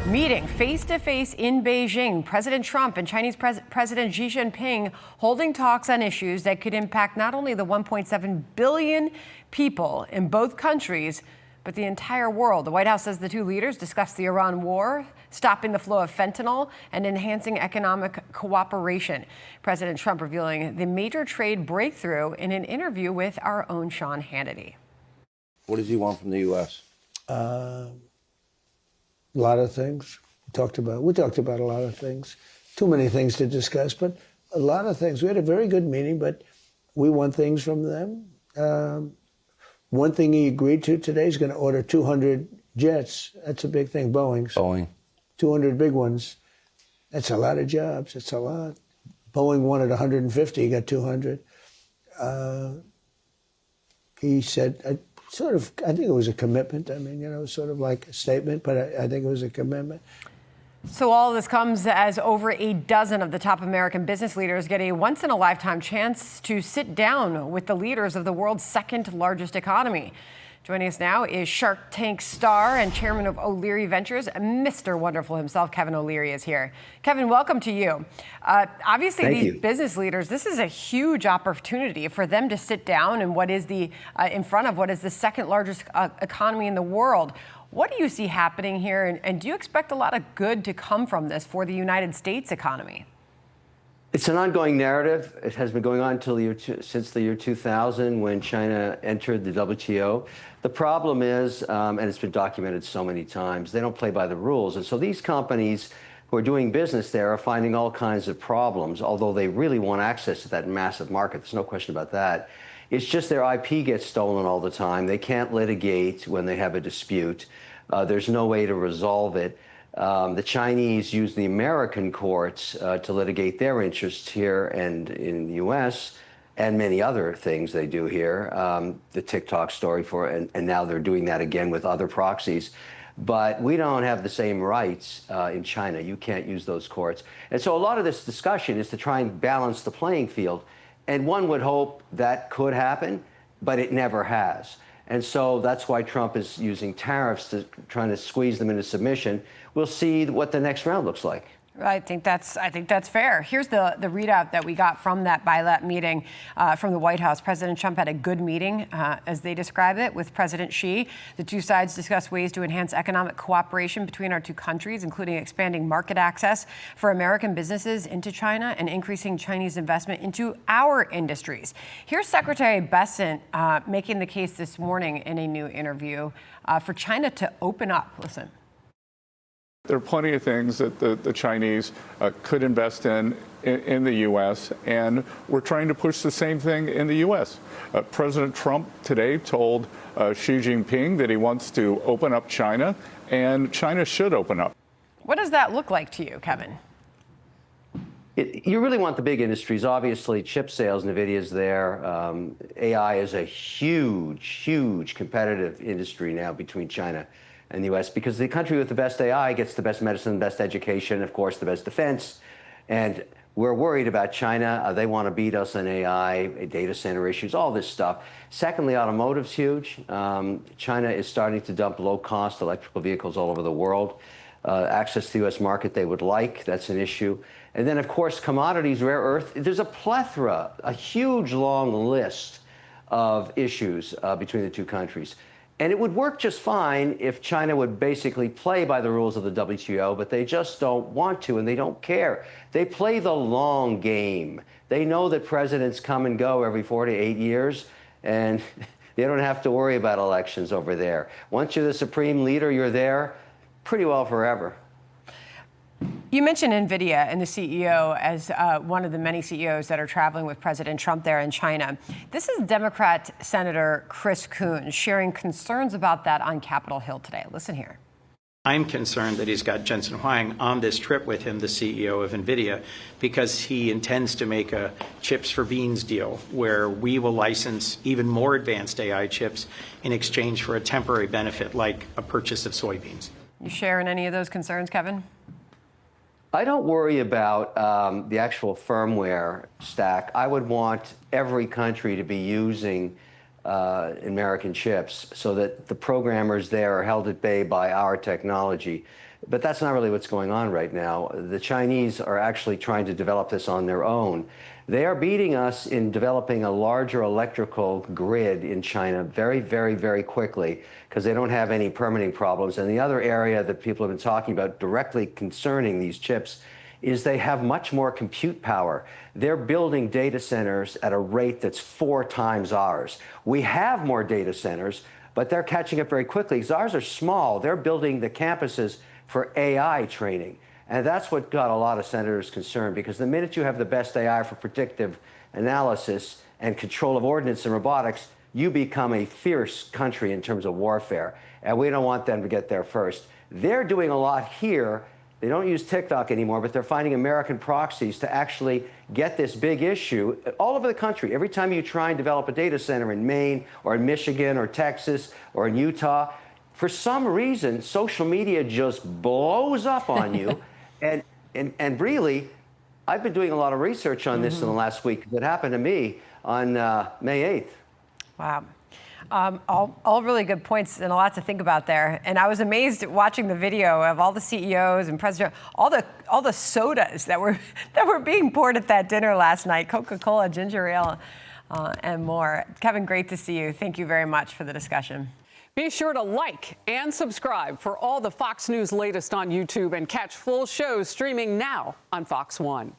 Meeting face-to-face in Beijing, President Trump and Chinese President Xi Jinping holding talks on issues that could impact not only the 1.7 billion people in both countries, but the entire world. The White House says the two leaders discussed the Iran war, stopping the flow of fentanyl, and enhancing economic cooperation. President Trump revealing the major trade breakthrough in an interview with our own Sean Hannity. What does he want from the U.S.? A lot of things. We talked about a lot of things. Too many things to discuss, but a lot of things. We had a very good meeting, but we want things from them. One thing he agreed to today, he's going to order 200 jets. That's a big thing, Boeing's. Boeing. 200 big ones. That's a lot of jobs. It's a lot. Boeing wanted 150, he got 200. He said, I think it was a commitment. I mean, sort of like a statement, but I think it was a commitment. So all of this comes as over a dozen of the top American business leaders get a once-in-a-lifetime chance to sit down with the leaders of the world's second largest economy. Joining us now is Shark Tank star and chairman of O'Leary Ventures, Mr. Wonderful himself, Kevin O'Leary, is here. Kevin, welcome to you. Obviously, Thank these you. business leaders, this is a huge opportunity for them to sit down and what is in front of what is the second largest economy in the world. What do you see happening here, and do you expect a lot of good to come from this for the United States economy? It's an ongoing narrative. It has been going on since the year 2000 when China entered the WTO. The problem is, and it's been documented so many times, they don't play by the rules. And so these companies who are doing business there are finding all kinds of problems, although they really want access to that massive market. There's no question about that. It's just their IP gets stolen all the time. They can't litigate when they have a dispute. There's no way to resolve it. The Chinese use the American courts to litigate their interests here and in the U.S., and many other things they do here. The TikTok story and now they're doing that again with other proxies. But we don't have the same rights in China. You can't use those courts. And so a lot of this discussion is to try and balance the playing field. And one would hope that could happen, but it never has. And so that's why Trump is using tariffs to trying to squeeze them into submission. We'll see what the next round looks like. I think that's fair. Here's the readout that we got from that BILAT meeting from the White House. President Trump had a good meeting, as they describe it, with President Xi. The two sides discussed ways to enhance economic cooperation between our two countries, including expanding market access for American businesses into China and increasing Chinese investment into our industries. Here's Secretary Bessent making the case this morning in a new interview for China to open up. Listen. There are plenty of things that the Chinese could invest in the U.S., and we're trying to push the same thing in the U.S. President Trump today told Xi Jinping that he wants to open up China, and China should open up. What does that look like to you, Kevin? You really want the big industries. Obviously, chip sales, NVIDIA's there. AI is a huge competitive industry now between China and the U.S. because the country with the best AI gets the best medicine, the best education, of course, the best defense. And we're worried about China. They want to beat us on AI, data center issues, all this stuff. Secondly, automotive's huge. China is starting to dump low-cost electrical vehicles all over the world. Access to the U.S. market they would like, that's an issue. And then, of course, commodities, rare earth. There's a plethora, a huge long list of issues between the two countries. And it would work just fine if China would basically play by the rules of the WTO, but they just don't want to, and they don't care. They play the long game. They know that presidents come and go every 4 to 8 years, and they don't have to worry about elections over there. Once you're the supreme leader, you're there pretty well forever. You mentioned NVIDIA and the CEO as one of the many CEOs that are traveling with President Trump there in China. This is Democrat Senator Chris Coons sharing concerns about that on Capitol Hill today. Listen here. I'm concerned that he's got Jensen Huang on this trip with him, the CEO of NVIDIA, because he intends to make a chips for beans deal where we will license even more advanced AI chips in exchange for a temporary benefit like a purchase of soybeans. You sharing any of those concerns, Kevin? I don't worry about the actual firmware stack. I would want every country to be using American chips so that the programmers there are held at bay by our technology. But that's not really what's going on right now. The Chinese are actually trying to develop this on their own. They are beating us in developing a larger electrical grid in China very, very, very quickly because they don't have any permitting problems. And the other area that people have been talking about directly concerning these chips is they have much more compute power. They're building data centers at a rate that's 4 times ours. We have more data centers, but they're catching up very quickly because ours are small. They're building the campuses for AI training. And that's what got a lot of senators concerned, because the minute you have the best AI for predictive analysis and control of ordnance and robotics, you become a fierce country in terms of warfare. And we don't want them to get there first. They're doing a lot here. They don't use TikTok anymore, but they're finding American proxies to actually get this big issue all over the country. Every time you try and develop a data center in Maine or in Michigan or Texas or in Utah, for some reason, social media just blows up on you. And really, I've been doing a lot of research on this in the last week. It happened to me on May 8th. Wow. All really good points and a lot to think about there. And I was amazed at watching the video of all the CEOs and president, all the sodas that were being poured at that dinner last night, Coca-Cola, ginger ale, and more. Kevin, great to see you. Thank you very much for the discussion. Be sure to like and subscribe for all the Fox News latest on YouTube and catch full shows streaming now on Fox One.